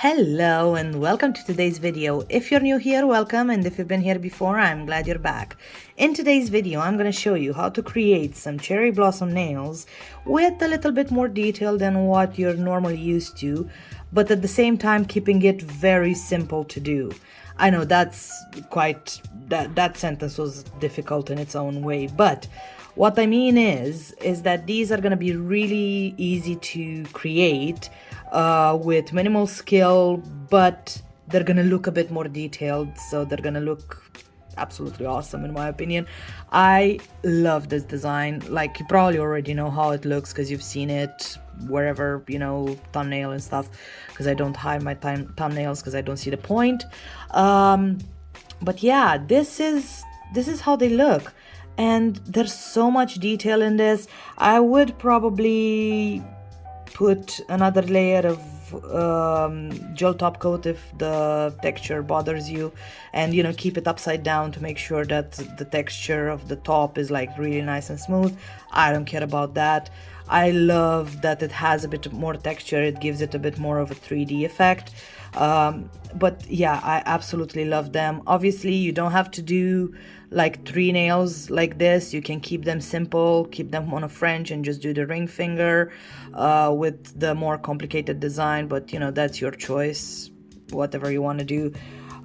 Hello and welcome to today's video. If you're new here, welcome, and if you've been here before, I'm glad you're back. In today's video, I'm going to show you how to create some cherry blossom nails with a little bit more detail than what you're normally used to, but at the same time keeping it very simple to do. I know that sentence was difficult in its own way, but what I mean is that these are going to be really easy to create with minimal skill, but they're going to look a bit more detailed, so they're going to look absolutely awesome in my opinion. I love this design. Like, you probably already know how it looks because you've seen it wherever, thumbnail and stuff, because I don't hide my thumbnails because I don't see the point. But yeah, this is how they look, and there's so much detail in this. I would probably put another layer of gel top coat if the texture bothers you, and keep it upside down to make sure that the texture of the top is like really nice and smooth. I don't care about that. I love that it has a bit more texture. It gives it a bit more of a 3D effect. But yeah, I absolutely love them. Obviously, you don't have to do like 3 nails like this. You can keep them simple, keep them on a French, and just do the ring finger with the more complicated design. But that's your choice, whatever you want to do.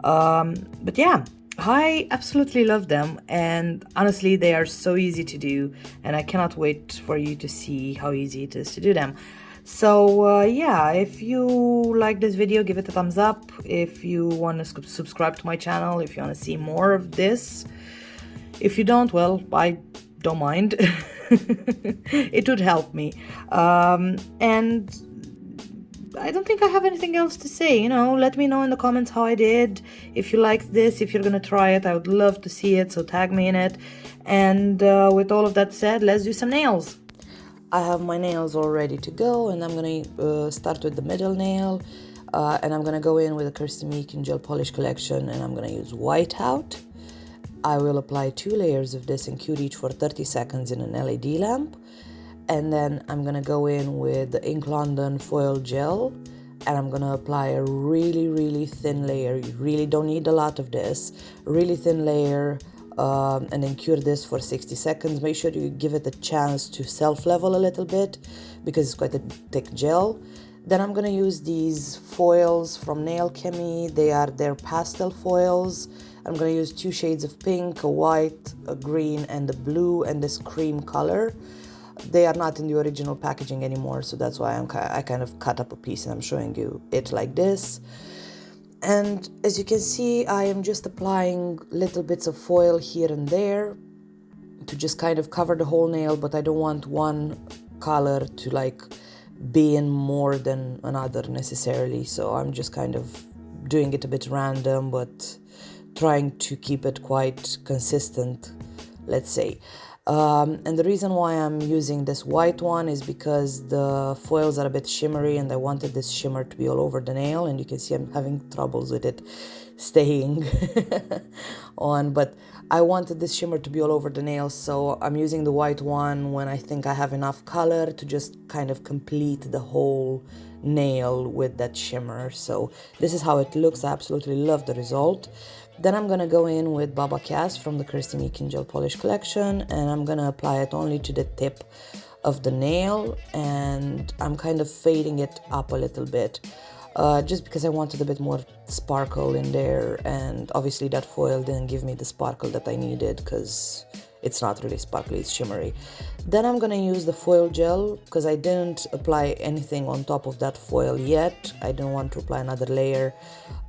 But yeah, I absolutely love them, and honestly they are so easy to do, and I cannot wait for you to see how easy it is to do them. So yeah, if you like this video, give it a thumbs up. If you want to subscribe to my channel, if you want to see more of this. If you don't, well, I don't mind. It would help me. And I don't think I have anything else to say. Let me know in the comments how I did. If you liked this, if you're gonna try it, I would love to see it, so tag me in it. And with all of that said, let's do some nails. I have my nails all ready to go, and I'm gonna start with the middle nail, and I'm gonna go in with the Kirsty Meakin Gel Polish Collection, and I'm gonna use Whiteout. I will apply 2 layers of this and cure each for 30 seconds in an LED lamp. And then I'm gonna go in with the Ink London foil gel, and I'm gonna apply a really thin layer. You really don't need a lot of this. Really thin layer, and then cure this for 60 seconds. Make sure you give it a chance to self-level a little bit because it's quite a thick gel. Then I'm gonna use these foils from Nail Chemie. They are their pastel foils. I'm gonna use 2 shades of pink, a white, a green, and a blue, and this cream color. They are not in the original packaging anymore, so that's why I kind of cut up a piece and I'm showing you it like this. And as you can see, I am just applying little bits of foil here and there to just kind of cover the whole nail, but I don't want one color to like be in more than another necessarily, so I'm just kind of doing it a bit random, but trying to keep it quite consistent, let's say. And the reason why I'm using this white one is because the foils are a bit shimmery, and I wanted this shimmer to be all over the nail, and you can see I'm having troubles with it staying on, but I wanted this shimmer to be all over the nail, so I'm using the white one when I think I have enough color to just kind of complete the whole nail with that shimmer. So this is how it looks. I absolutely love the result. Then I'm gonna go in with Baba Cast from the Kirsty Meakin Gel Polish Collection, and I'm gonna apply it only to the tip of the nail, and I'm kind of fading it up a little bit, just because I wanted a bit more sparkle in there, and obviously that foil didn't give me the sparkle that I needed because it's not really sparkly, it's shimmery. Then I'm gonna use the foil gel because I didn't apply anything on top of that foil yet. I didn't want to apply another layer,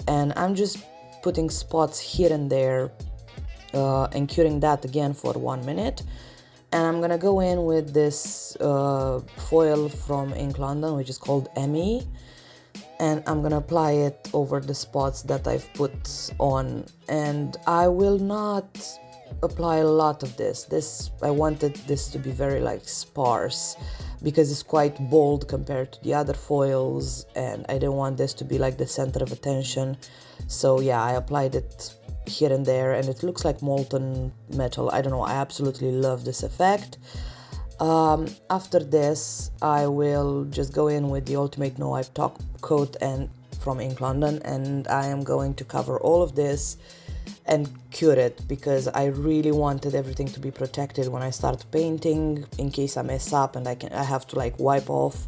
and I'm just putting spots here and there and curing that again for 1 minute. And I'm gonna go in with this foil from Ink London, which is called Emmy, and I'm gonna apply it over the spots that I've put on. And I will not apply a lot of this. I wanted this to be very like sparse because it's quite bold compared to the other foils, and I didn't want this to be like the center of attention. So yeah, I applied it here and there, and it looks like molten metal. I don't know, I absolutely love this effect. After this, I will just go in with the Ultimate No Wipe Top Coat, and from Ink London, and I am going to cover all of this and cure it because I really wanted everything to be protected when I start painting, in case I mess up and I have to like wipe off,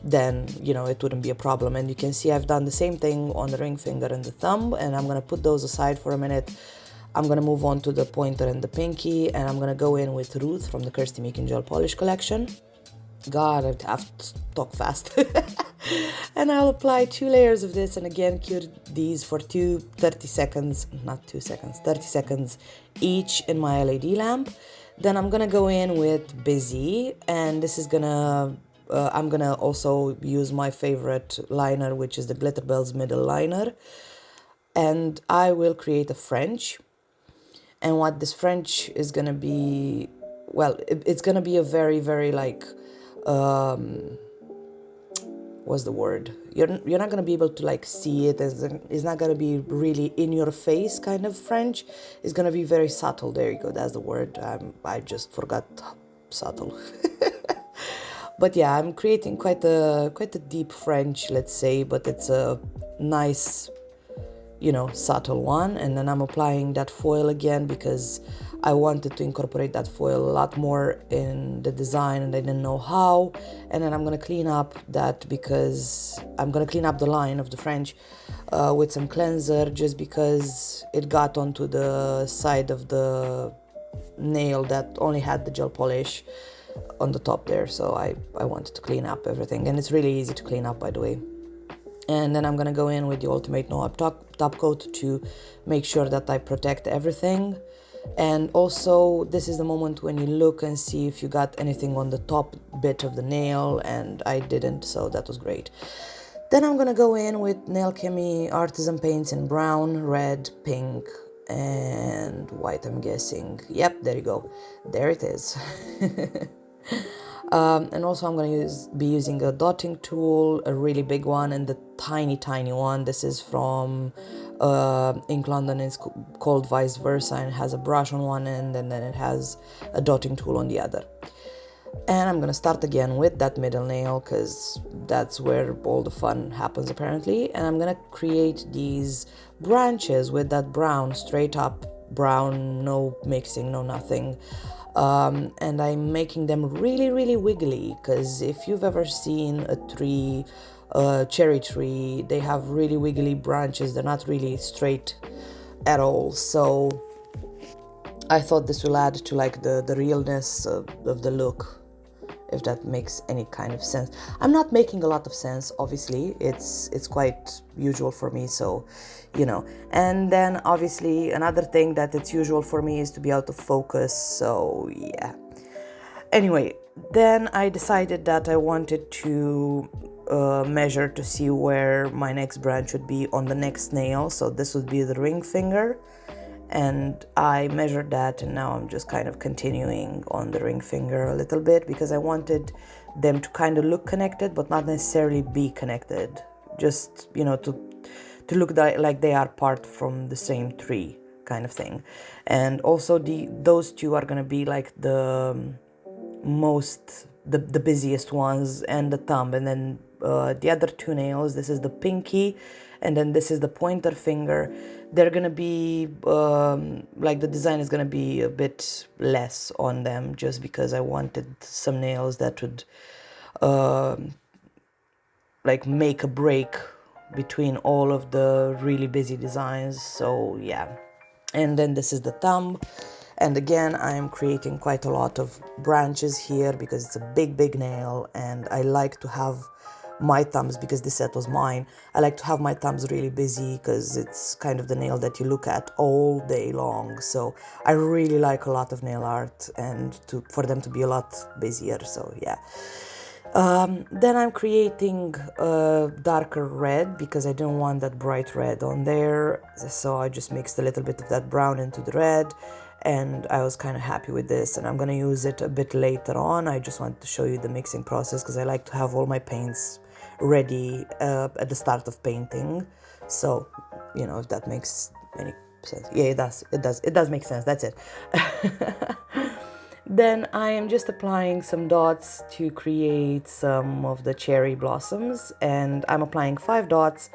then it wouldn't be a problem. And you can see I've done the same thing on the ring finger and the thumb, and I'm gonna put those aside for a minute. I'm gonna move on to the pointer and the pinky, and I'm gonna go in with Ruth from the Kirsty Meakin Gel Polish collection. God, I have to talk fast. And I'll apply 2 layers of this, and again cure these for 30 seconds each in my LED lamp. Then I'm gonna go in with Busy, and this is gonna I'm gonna also use my favorite liner, which is the Glitterbels Middle Liner, and I will create a French. And what this French is gonna be, well, it's gonna be a very, very like what's the word? You're not gonna be able to like see it. It's not gonna be really in your face kind of French. It's gonna be very subtle. There you go. That's the word. I just forgot subtle. But yeah, I'm creating quite a deep French, let's say, but it's a nice, subtle one. And then I'm applying that foil again because I wanted to incorporate that foil a lot more in the design and I didn't know how. And then I'm gonna clean up that because I'm gonna clean up the line of the French with some cleanser, just because it got onto the side of the nail that only had the gel polish on the top there. So I wanted to clean up everything, and it's really easy to clean up, by the way. And then I'm gonna go in with the Ultimate No Up top coat to make sure that I protect everything. And also this is the moment when you look and see if you got anything on the top bit of the nail, and I didn't, so that was great. Then I'm gonna go in with Nail Chemie Artisan Paints in brown, red, pink, and white, I'm guessing. Yep, there you go. There it is. And also I'm going to be using a dotting tool, a really big one, and the tiny one. This is from Ink London. It's called Vice Versa, and it has a brush on one end and then it has a dotting tool on the other. And I'm going to start again with that middle nail because that's where all the fun happens apparently. And I'm going to create these branches with that brown, straight up brown, no mixing, no nothing. And I'm making them really, really wiggly, because if you've ever seen a tree, cherry tree, they have really wiggly branches. They're not really straight at all. So I thought this will add to like the realness of the look, if that makes any kind of sense. I'm not making a lot of sense, obviously. It's quite usual for me, so and then obviously another thing that it's usual for me is to be out of focus, so yeah. Anyway, then I decided that I wanted to measure to see where my next branch would be on the next nail. So this would be the ring finger, and I measured that, and now I'm just kind of continuing on the ring finger a little bit because I wanted them to kind of look connected but not necessarily be connected, just to look like they are part from the same tree kind of thing. And also those two are going to be like the busiest ones, and the thumb. And then the other 2 nails, this is the pinky and then this is the pointer finger. They're going to be like the design is going to be a bit less on them, just because I wanted some nails that would like make a break between all of the really busy designs. So yeah. And then this is the thumb, and again I'm creating quite a lot of branches here because it's a big nail, and I like to have my thumbs, because this set was mine, I like to have my thumbs really busy because it's kind of the nail that you look at all day long. So I really like a lot of nail art, and for them to be a lot busier, so yeah. Then I'm creating a darker red because I didn't want that bright red on there, so I just mixed a little bit of that brown into the red, and I was kind of happy with this, and I'm gonna use it a bit later on. I just wanted to show you the mixing process because I like to have all my paints ready at the start of painting. So if that makes any sense. Yeah, it does make sense. That's it. Then I am just applying some dots to create some of the cherry blossoms, and I'm applying 5 dots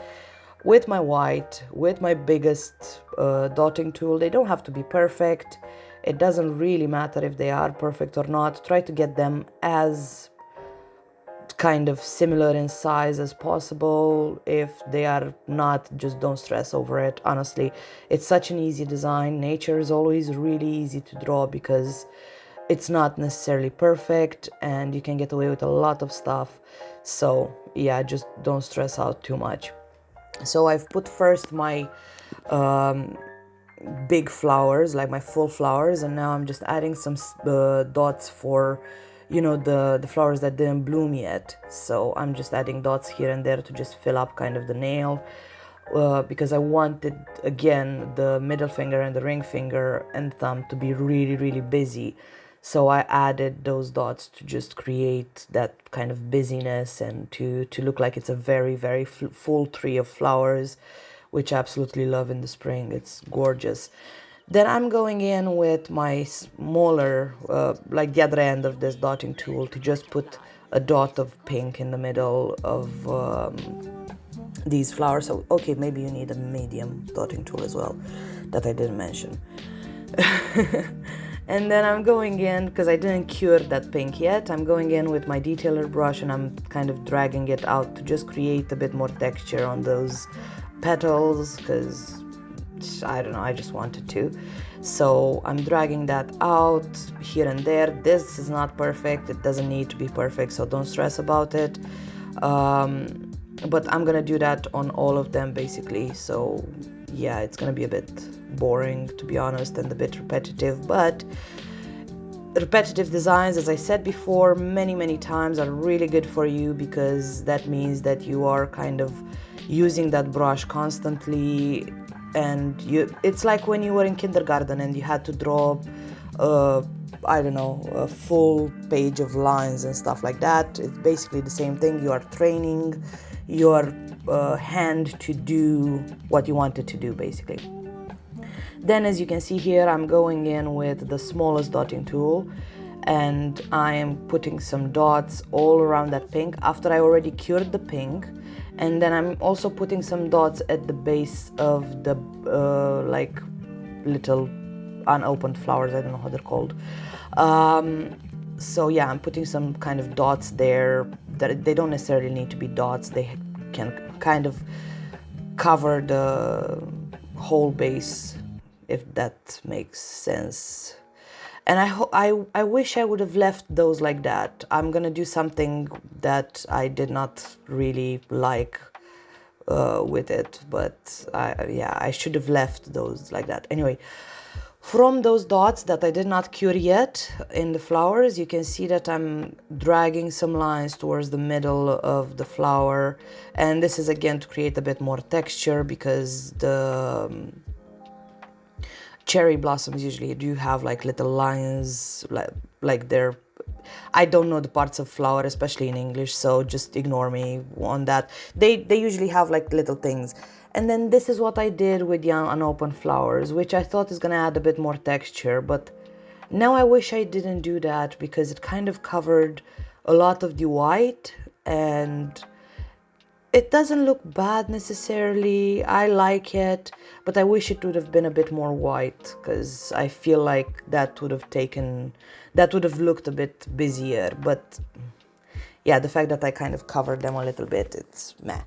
with my white, with my biggest dotting tool. They don't have to be perfect. It doesn't really matter if they are perfect or not. Try to get them as kind of similar in size as possible. If they are not, just don't stress over it. Honestly, it's such an easy design. Nature is always really easy to draw because it's not necessarily perfect and you can get away with a lot of stuff. So yeah, just don't stress out too much. So I've put first my big flowers, like my full flowers, and now I'm just adding some dots for, you know, the flowers that didn't bloom yet. So I'm just adding dots here and there to just fill up kind of the nail, because I wanted, again, the middle finger and the ring finger and thumb to be really, really busy. So I added those dots to just create that kind of busyness and to look like it's a very, very full tree of flowers, which I absolutely love in the spring. It's gorgeous. Then I'm going in with my smaller, like the other end of this dotting tool, to just put a dot of pink in the middle of these flowers. So, okay, maybe you need a medium dotting tool as well, that I didn't mention. And then I'm going in, because I didn't cure that pink yet, I'm going in with my detailer brush and I'm kind of dragging it out to just create a bit more texture on those petals, because I don't know, I just wanted to. So I'm dragging that out here and there. This is not perfect, it doesn't need to be perfect, so don't stress about it. But I'm gonna do that on all of them basically. So yeah, it's gonna be a bit boring, to be honest, and a bit repetitive, but repetitive designs, as I said before many times, are really good for you, because that means that you are kind of using that brush constantly. And it's like when you were in kindergarten and you had to draw I don't know, a full page of lines and stuff like that. It's basically the same thing. You are training your hand to do what you want it to do, basically. Then, as you can see here, I'm going in with the smallest dotting tool and I am putting some dots all around that pink after I already cured the pink. And then I'm also putting some dots at the base of the like little unopened flowers. I don't know how they're called. So yeah, I'm putting some kind of dots there. That they don't necessarily need to be dots. They can kind of cover the whole base, if that makes sense. And I wish I would have left those like that. I'm gonna do something that I did not really like with it, but I should have left those like that. Anyway, from those dots that I did not cure yet in the flowers, you can see that I'm dragging some lines towards the middle of the flower, and this is again to create a bit more texture, because the cherry blossoms usually do have like little lines, like they're, I don't know the parts of flower, especially in English, so just ignore me on that. They usually have like little things. And then this is what I did with young unopened flowers, which I thought is gonna add a bit more texture, but now I wish I didn't do that, because it kind of covered a lot of the white and it doesn't look bad necessarily. I like it, but I wish it would have been a bit more white, because I feel like that would have looked a bit busier. But yeah, the fact that I kind of covered them a little bit, it's meh.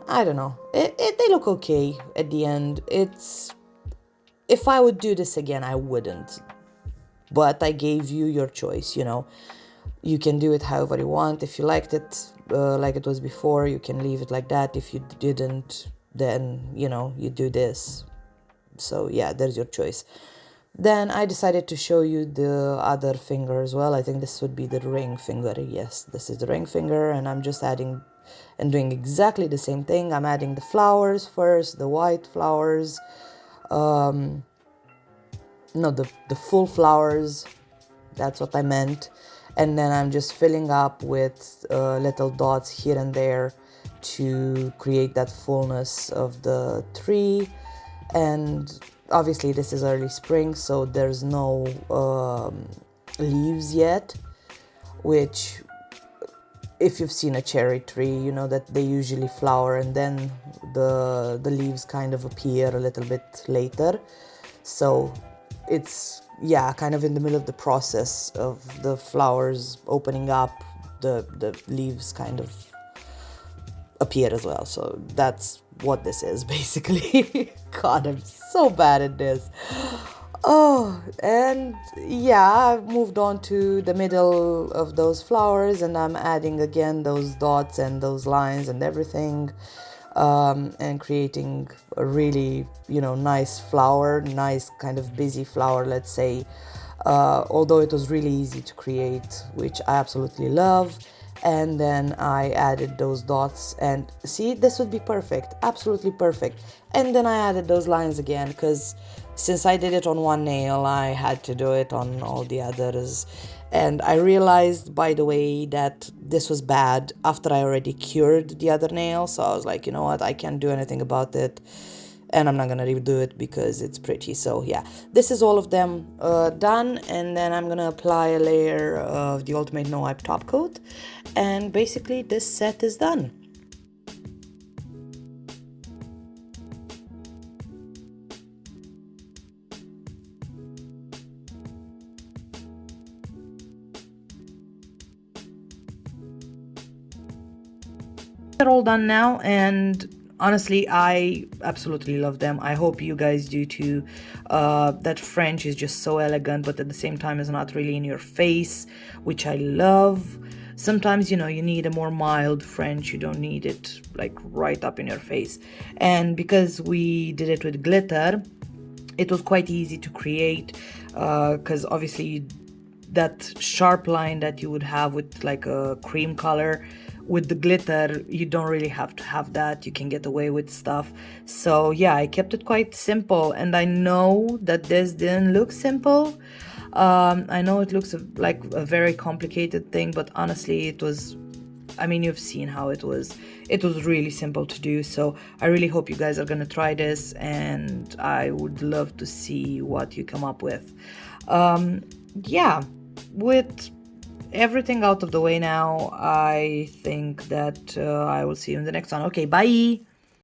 I don't know. They look okay at the end. If I would do this again, I wouldn't. But I gave you your choice, you know. You can do it however you want. If you liked it like it was before, you can leave it like that. If you didn't, then, you know, you do this. So yeah, there's your choice. Then I decided to show you the other finger as well. I think this would be the ring finger. Yes, this is the ring finger, and I'm just adding and doing exactly the same thing. I'm adding the flowers first, the white flowers, no, the full flowers, that's what I meant. And then I'm just filling up with little dots here and there to create that fullness of the tree. And obviously this is early spring, so there's no leaves yet, which if you've seen a cherry tree, you know that they usually flower and then the leaves kind of appear a little bit later. So it's, yeah, kind of in the middle of the process of the flowers opening up, the leaves kind of appear as well. So that's what this is basically. God, I'm so bad at this. Oh, and yeah, I've moved on to the middle of those flowers and I'm adding again those dots and those lines and everything, and creating a really, nice flower, nice kind of busy flower, let's say. Although it was really easy to create, which I absolutely love. And then I added those dots, and see, this would be perfect, absolutely perfect. And then I added those lines again because since I did it on one nail, I had to do it on all the others. And I realized, by the way, that this was bad after I already cured the other nail. So I was like, you know what, I can't do anything about it and I'm not gonna redo it because it's pretty. So yeah, this is all of them done, and then I'm gonna apply a layer of the Ultimate No Wipe top coat, and basically this set is done. They're all done now, and honestly, I absolutely love them. I hope you guys do too. That French is just so elegant, but at the same time is not really in your face, which I love. Sometimes, you need a more mild French. You don't need it like right up in your face. And because we did it with glitter, it was quite easy to create, because obviously that sharp line that you would have with like a cream color, with the glitter you don't really have to have that. You can get away with stuff. So yeah, I kept it quite simple, and I know that this didn't look simple. I know it looks like a very complicated thing, but honestly it was, I mean, you've seen how it was. It was really simple to do. So I really hope you guys are gonna try this, and I would love to see what you come up with. Yeah, with everything out of the way now, I think that I will see you in the next one. Okay, bye.